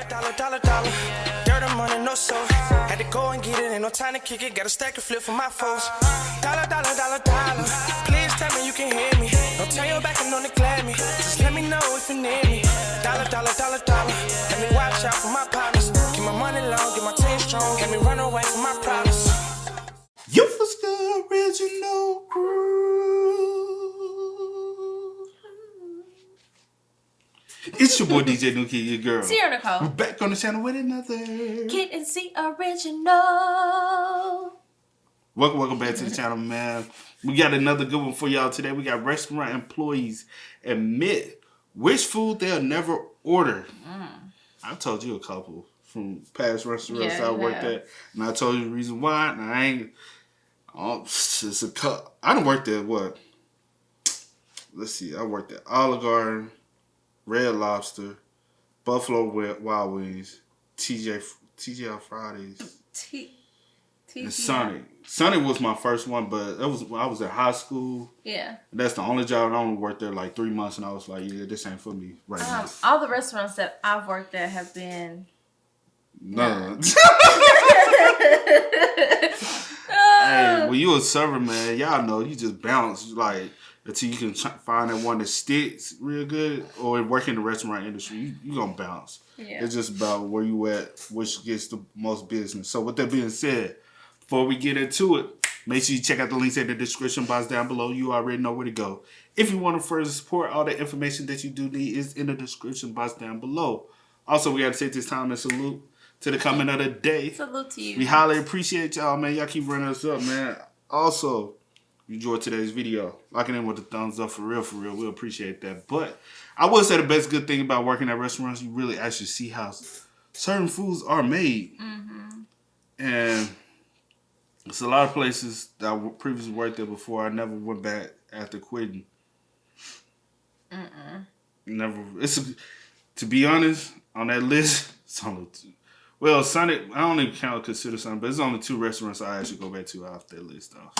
Dollar. Dirt and money, no soul. Had to go and get it, ain't no time to kick it. Got a stack and flip for my foes. Dollar. Please tell me you can hear me. Don't turn your back and don't neglect me. Just let me know if you need me. Dollar. Let me watch out for my partners. Keep my money long, get my team strong. Let me run away from my problems. You was the original crew. It's your boy DJ New Kid, your girl. Sierra Nicole. We're back on the channel with another Kid and C original. Welcome back to the channel, man. We got another good one for y'all today. We got restaurant employees admit which food they'll never order. I told you a couple from past restaurants I worked at, and I told you the reason why. And I ain't. It's a cup. I done worked at what? Let's see. I worked at Olive Garden, Red Lobster, Buffalo Wild Wings, TGI Fridays, and Sonic. Sonic was my first one, but it was when I was in high school. Yeah. That's the only job. I only worked there like 3 months, and I was like, yeah, this ain't for me right now. All the restaurants that I've worked at have been none. Hey, when you a server, man, y'all know you just bounce like until you can find that one that sticks real good, or work in the restaurant industry, you gonna bounce. Yeah. It's just about where you at, which gets the most business. So with that being said, before we get into it, make sure you check out the links in the description box down below. You already know where to go. If you want to further support, all the information that you do need is in the description box down below. Also, we got to take this time and salute to the comment of the day. Salute to you. We highly appreciate y'all, man. Y'all keep running us up, man. Also, if you enjoyed today's video, lock it in with the thumbs up for real. We'll appreciate that. But I would say the best good thing about working at restaurants, you really actually see how certain foods are made. And it's a lot of places that I previously worked there before. I never went back after quitting. Never. To be honest, on that list, it's only two. Well, Sonic, I don't even consider Sonic, but it's only 2 restaurants I actually go back to off that list, though.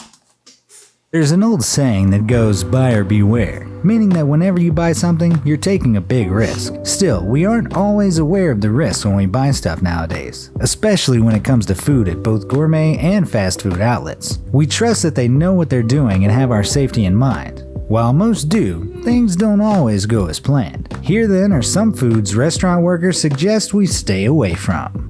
There's an old saying that goes, buyer beware, meaning that whenever you buy something, you're taking a big risk. Still, we aren't always aware of the risks when we buy stuff nowadays, especially when it comes to food at both gourmet and fast food outlets. We trust that they know what they're doing and have our safety in mind. While most do, things don't always go as planned. Here then are some foods restaurant workers suggest we stay away from.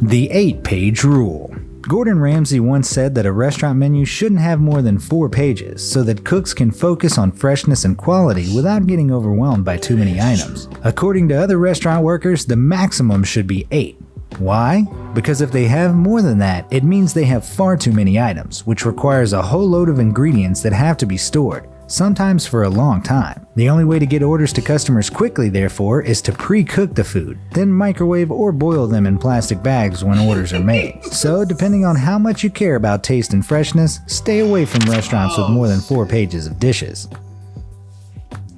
The 8-page rule. Gordon Ramsay once said that a restaurant menu shouldn't have more than 4 pages so that cooks can focus on freshness and quality without getting overwhelmed by too many items. According to other restaurant workers, the maximum should be 8. Why? Because if they have more than that, it means they have far too many items, which requires a whole load of ingredients that have to be stored, sometimes for a long time. The only way to get orders to customers quickly, therefore, is to pre-cook the food, then microwave or boil them in plastic bags when orders are made. So, depending on how much you care about taste and freshness, stay away from restaurants with more than 4 pages of dishes.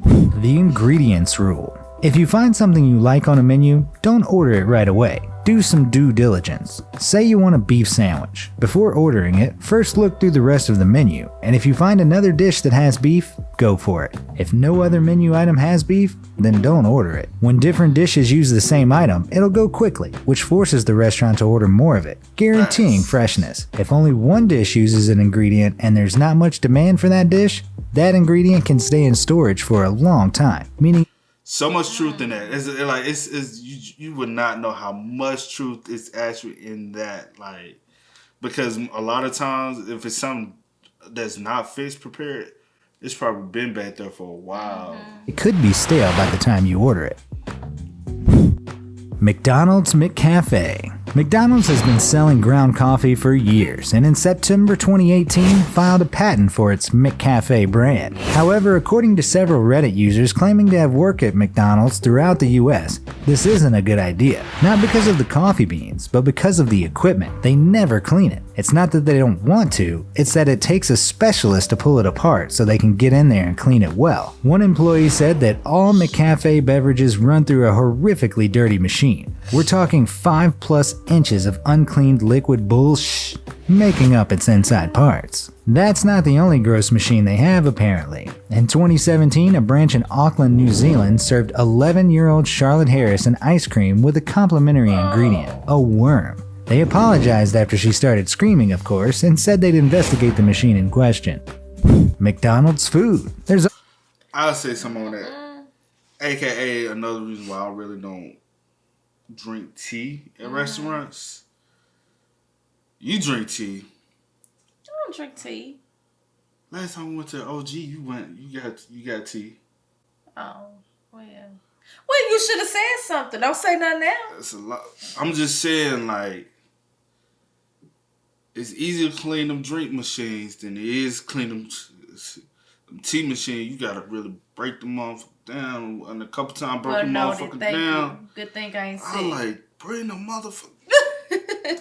The ingredients rule. If you find something you like on a menu, don't order it right away. Do some due diligence. Say you want a beef sandwich. Before ordering it, first look through the rest of the menu, and if you find another dish that has beef, go for it. If no other menu item has beef, then don't order it. When different dishes use the same item, it'll go quickly, which forces the restaurant to order more of it, guaranteeing freshness. If only one dish uses an ingredient and there's not much demand for that dish, that ingredient can stay in storage for a long time, meaning so much truth in that. You would not know how much truth is actually in that. Like, because a lot of times, if it's something that's not fixed, prepared, it's probably been back there for a while. It could be stale by the time you order it. McDonald's McCafe. McDonald's has been selling ground coffee for years, and in September 2018 filed a patent for its McCafe brand. However, according to several Reddit users claiming to have worked at McDonald's throughout the US, this isn't a good idea. Not because of the coffee beans, but because of the equipment. They never clean it. It's not that they don't want to, it's that it takes a specialist to pull it apart so they can get in there and clean it well. One employee said that all McCafe beverages run through a horrifically dirty machine. We're talking 5+ inches of uncleaned liquid bullshit. making up its inside parts. That's not the only gross machine they have, apparently. In 2017, a branch in Auckland, New Zealand served 11-year-old Charlotte Harris an ice cream with a complimentary ingredient, a worm. They apologized after she started screaming, of course, and said they'd investigate the machine in question. McDonald's food. I'll say something on that. AKA another reason why I really don't drink tea at restaurants. You drink tea. I don't drink tea. Last time we went to OG, you got tea. Oh, well. Well, you should have said something. Don't say nothing now. That's a lot. I'm just saying, like, it's easier to clean them drink machines than it is clean them tea machine. You gotta really break them off down, and a couple times break them motherfuckers down. Good thing I ain't sick. I like bring the motherfucker.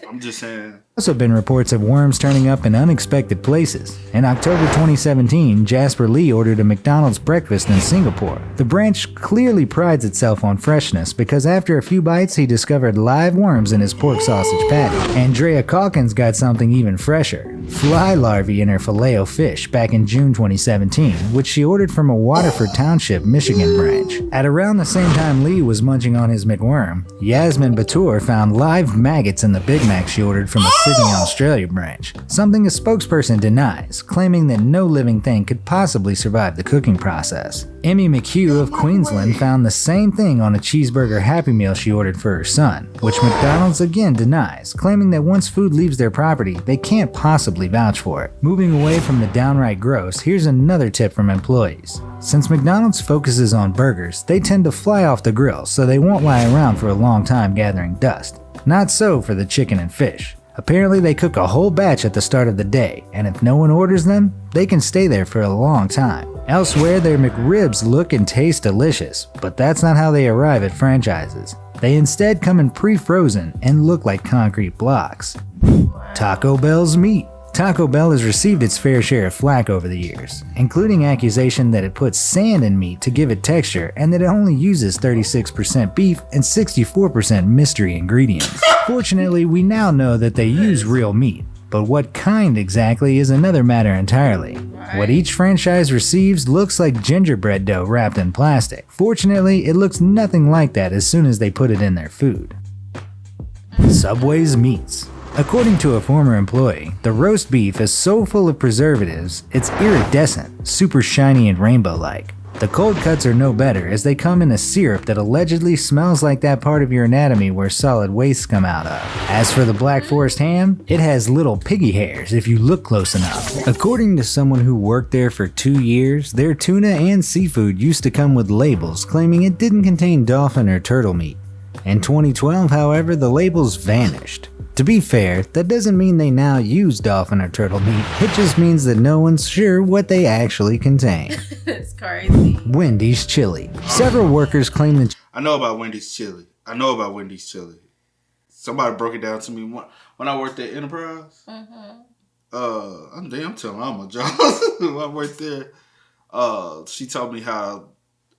I'm just saying. Also been reports of worms turning up in unexpected places. In October 2017, Jasper Lee ordered a McDonald's breakfast in Singapore. The branch clearly prides itself on freshness because after a few bites, he discovered live worms in his pork sausage patty. Andrea Calkins got something even fresher. Fly larvae in her Filet-O-Fish back in June 2017, which she ordered from a Waterford Township, Michigan branch. At around the same time Lee was munching on his McWorm, Yasmin Batur found live maggots in the Big Mac she ordered from a Sydney, Australia branch, something a spokesperson denies, claiming that no living thing could possibly survive the cooking process. Emmy McHugh of Queensland found the same thing on a cheeseburger Happy Meal she ordered for her son, which McDonald's again denies, claiming that once food leaves their property, they can't possibly vouch for it. Moving away from the downright gross, here's another tip from employees. Since McDonald's focuses on burgers, they tend to fly off the grill so they won't lie around for a long time gathering dust. Not so for the chicken and fish. Apparently they cook a whole batch at the start of the day, and if no one orders them, they can stay there for a long time. Elsewhere, their McRibs look and taste delicious, but that's not how they arrive at franchises. They instead come in pre-frozen and look like concrete blocks. Taco Bell's meat. Taco Bell has received its fair share of flack over the years, including accusation that it puts sand in meat to give it texture and that it only uses 36% beef and 64% mystery ingredients. Fortunately, we now know that they use real meat, but what kind exactly is another matter entirely. What each franchise receives looks like gingerbread dough wrapped in plastic. Fortunately, it looks nothing like that as soon as they put it in their food. Subway's meats. According to a former employee, the roast beef is so full of preservatives, it's iridescent, super shiny and rainbow-like. The cold cuts are no better as they come in a syrup that allegedly smells like that part of your anatomy where solid wastes come out of. As for the Black Forest ham, it has little piggy hairs if you look close enough. According to someone who worked there for 2 years, their tuna and seafood used to come with labels claiming it didn't contain dolphin or turtle meat. In 2012, however, the labels vanished. To be fair, that doesn't mean they now use dolphin or turtle meat, it just means that no one's sure what they actually contain. It's crazy. Wendy's chili. Several workers claim that I know about Wendy's chili. Somebody broke it down to me when I worked at Enterprise. I'm telling all my jobs. When I worked there, she told me how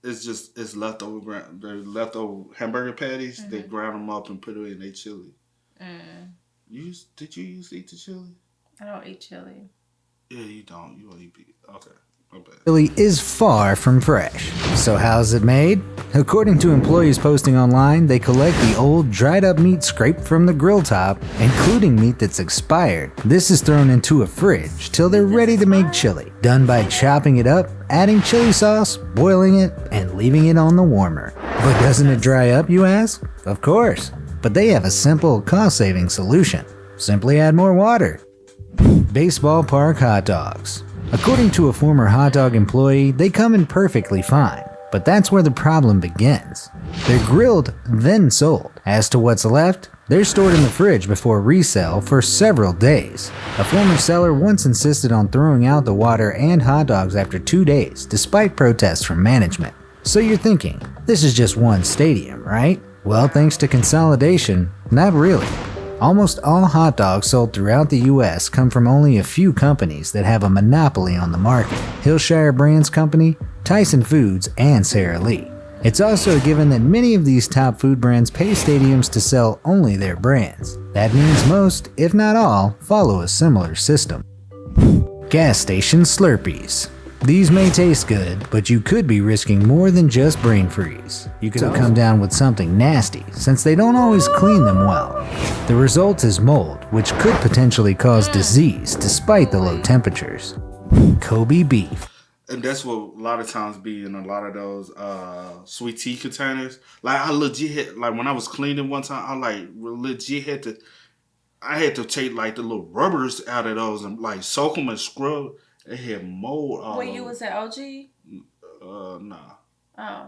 it's leftover hamburger patties. They ground them up and put it in their chili. Did you used to eat the chili? I don't eat chili. Yeah, you don't. You only eat. Okay, my bad. chili is far from fresh. So how's it made? According to employees posting online, they collect the old, dried up meat scraped from the grill top, including meat that's expired. This is thrown into a fridge till they're ready to make chili, done by chopping it up, adding chili sauce, boiling it, and leaving it on the warmer. But doesn't it dry up, you ask? Of course. But they have a simple, cost-saving solution. Simply add more water. Baseball park hot dogs. According to a former hot dog employee, they come in perfectly fine. But that's where the problem begins. They're grilled, then sold. As to what's left, they're stored in the fridge before resale for several days. A former seller once insisted on throwing out the water and hot dogs after 2 days, despite protests from management. So you're thinking, this is just one stadium, right? Well, thanks to consolidation, not really. Almost all hot dogs sold throughout the US come from only a few companies that have a monopoly on the market. Hillshire Brands Company, Tyson Foods, and Sara Lee. It's also a given that many of these top food brands pay stadiums to sell only their brands. That means most, if not all, follow a similar system. Gas station Slurpees. These may taste good, but you could be risking more than just brain freeze. You could come down with something nasty, since they don't always clean them well. The result is mold, which could potentially cause disease despite the low temperatures. Kobe beef. And that's what a lot of times be in a lot of those sweet tea containers. Like I legit had, like when I was cleaning one time, I like legit had to take like the little rubbers out of those and like soak them and scrub. It had mold. When you was at OG? Nah. Oh.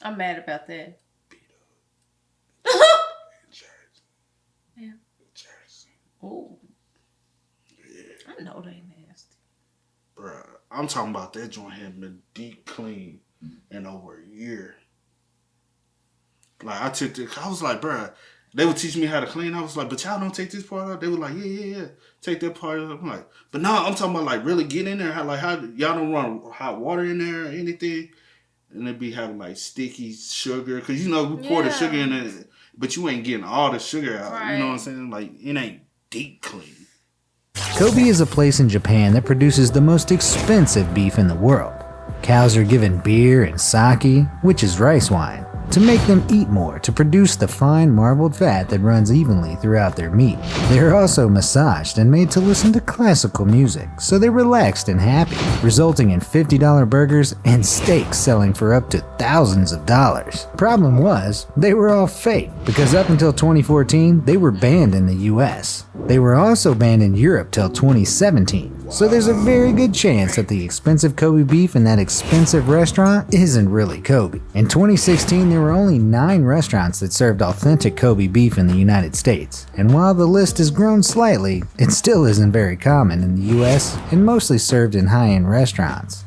I'm mad about that. Yeah. Ooh. Yeah. I know they nasty. Bruh, I'm talking about that joint had been deep clean in over a year. Like I was like, bruh, they would teach me how to clean. I was like, but y'all don't take this part out. They were like, yeah, take that part out. I'm like, but no, I'm talking about like really get in there. How y'all don't run hot water in there or anything, and they be having like sticky sugar because you know we pour the sugar in it, but you ain't getting all the sugar out. Right. You know what I'm saying? Like it ain't deep clean. Kobe is a place in Japan that produces the most expensive beef in the world. Cows are given beer and sake, which is rice wine, to make them eat more to produce the fine marbled fat that runs evenly throughout their meat. They are also massaged and made to listen to classical music, so they're relaxed and happy, resulting in $50 burgers and steaks selling for up to thousands of dollars. Problem was, they were all fake, because up until 2014, they were banned in the US. They were also banned in Europe till 2017, so there's a very good chance that the expensive Kobe beef in that expensive restaurant isn't really Kobe. In 2016, there were only 9 restaurants that served authentic Kobe beef in the United States, and while the list has grown slightly, it still isn't very common in the US and mostly served in high-end restaurants.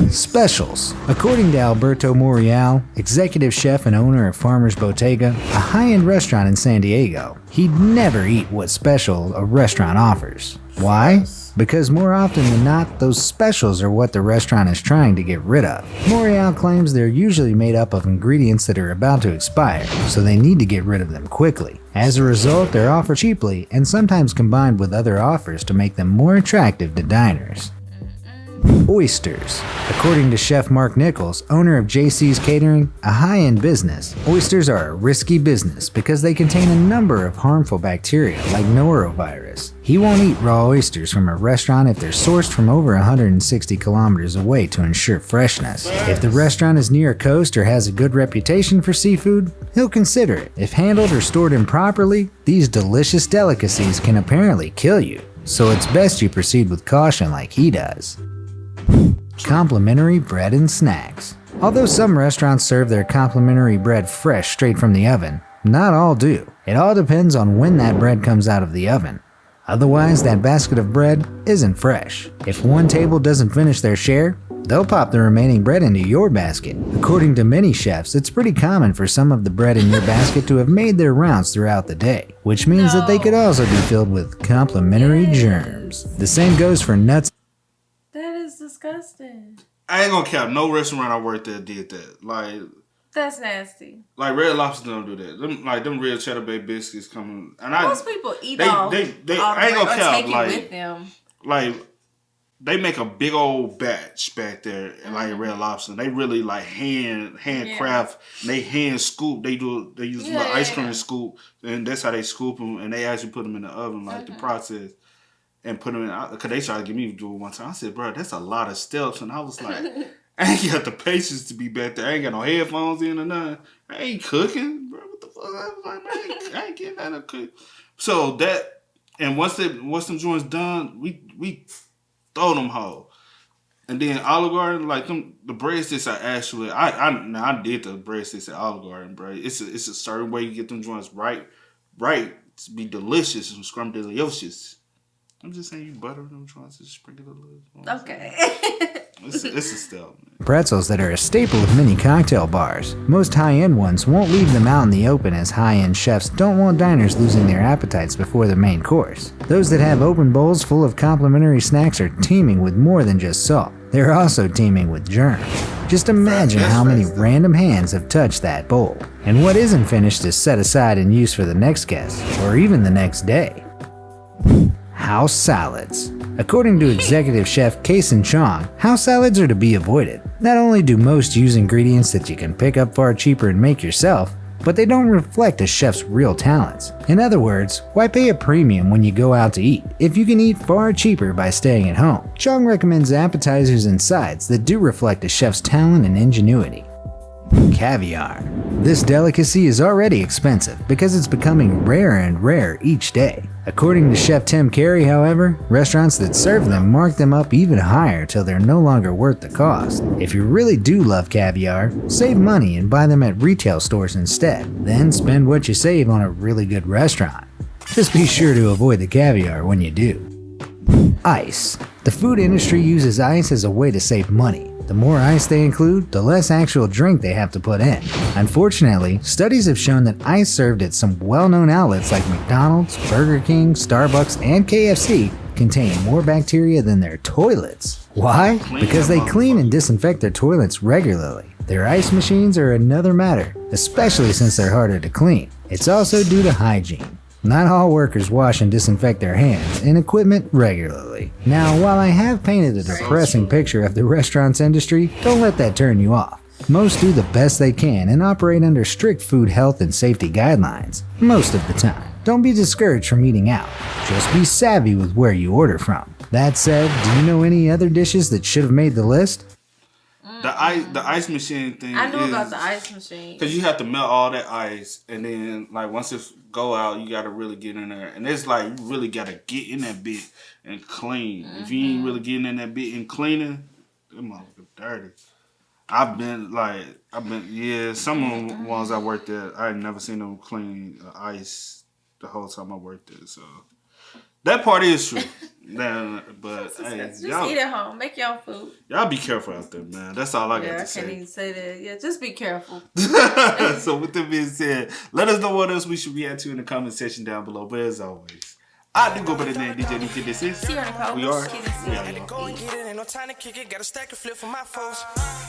Specials. According to Alberto Morial, executive chef and owner of Farmer's Bottega, a high-end restaurant in San Diego, he'd never eat what special a restaurant offers. Why? Because more often than not, those specials are what the restaurant is trying to get rid of. Morial claims they're usually made up of ingredients that are about to expire, so they need to get rid of them quickly. As a result, they're offered cheaply and sometimes combined with other offers to make them more attractive to diners. Oysters. According to Chef Mark Nichols, owner of JC's Catering, a high-end business, oysters are a risky business because they contain a number of harmful bacteria like norovirus. He won't eat raw oysters from a restaurant if they're sourced from over 160 kilometers away to ensure freshness. If the restaurant is near a coast or has a good reputation for seafood, he'll consider it. If handled or stored improperly, these delicious delicacies can apparently kill you, so it's best you proceed with caution like he does. Complimentary bread and snacks. Although some restaurants serve their complimentary bread fresh straight from the oven, not all do. It all depends on when that bread comes out of the oven. Otherwise, that basket of bread isn't fresh. If one table doesn't finish their share, they'll pop the remaining bread into your basket. According to many chefs, it's pretty common for some of the bread in your basket to have made their rounds throughout the day, which means that they could also be filled with complimentary germs. The same goes for nuts. That is disgusting. I ain't gonna cap. No restaurant I worked at did that. Like that's nasty. Like Red Lobster don't do that. Them real cheddar bay biscuits coming. And most people eat all I ain't gonna cap. Take it with them. Like they make a big old batch back there, like Red Lobster. They really like handcraft. They hand scoop. They use little ice cream scoop, and that's how they scoop them. And they actually put them in the oven, like the process. And put them in, because they tried to get me to do it one time. I said, bro, that's a lot of steps. And I was like, I ain't got the patience to be back there. I ain't got no headphones in or nothing. I ain't cooking, bro. What the fuck? I was like, man, I ain't getting that to cook. So that, and once them joints done, we throw them whole. And then Olive Garden, like the breadsticks are actually, I did the breadsticks at Olive Garden, bro. It's a certain way you get them joints right to be delicious and scrumdiddlyocious. I'm just saying you butter them, trying to sprinkle a little. Okay. It's a step, man. Pretzels that are a staple of many cocktail bars. Most high-end ones won't leave them out in the open as high-end chefs don't want diners losing their appetites before the main course. Those that have open bowls full of complimentary snacks are teeming with more than just salt. They're also teeming with germs. Just imagine how many random hands have touched that bowl. And what isn't finished is set aside and used for the next guest, or even the next day. House salads. According to executive chef Kason Chong, house salads are to be avoided. Not only do most use ingredients that you can pick up far cheaper and make yourself, but they don't reflect a chef's real talents. In other words, why pay a premium when you go out to eat if you can eat far cheaper by staying at home? Chong recommends appetizers and sides that do reflect a chef's talent and ingenuity. Caviar. This delicacy is already expensive because it's becoming rarer and rarer each day. According to Chef Tim Carey, however, restaurants that serve them mark them up even higher till they're no longer worth the cost. If you really do love caviar, save money and buy them at retail stores instead. Then spend what you save on a really good restaurant. Just be sure to avoid the caviar when you do. Ice. The food industry uses ice as a way to save money. The more ice they include, the less actual drink they have to put in. Unfortunately, studies have shown that ice served at some well-known outlets like McDonald's, Burger King, Starbucks, and KFC contain more bacteria than their toilets. Why? Because they clean and disinfect their toilets regularly. Their ice machines are another matter, especially since they're harder to clean. It's also due to hygiene. Not all workers wash and disinfect their hands and equipment regularly. Now, while I have painted a depressing picture of the restaurants industry, don't let that turn you off. Most do the best they can and operate under strict food health and safety guidelines, most of the time. Don't be discouraged from eating out. Just be savvy with where you order from. That said, do you know any other dishes that should have made the list? The ice machine thing. I knew about the ice machine. Because you have to melt all that ice, and then like once it go out, you got to really get in there, and it's like you really got to get in that bit and clean. If you ain't really getting in that bit and cleaning, them motherfuckers dirty. I've been some of the ones I worked at, I ain't never seen them clean ice the whole time I worked there. So that part is true. But hey, just eat at home. Make your own food. Y'all be careful out there, man. That's all I got to say. I can't even say that. Yeah, just be careful. So with that being said, let us know what else we should react to in the comment section down below. But as always, I do go by the name DJ Nikki. This is we are. Had to go and get it, ain't no time to kick it. Got a stack of flip for my folks.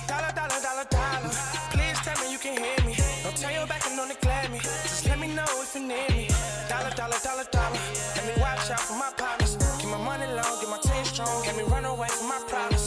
Dollar, dollar, dollar, dollar. Please tell me you can hear me. Don't turn your back and don't neglect me. Just let me know if you need me. Dollar, dollar, dollar, dollar. Let me watch out for my partners. Keep my money long, get my team strong. Let me run away from my problems.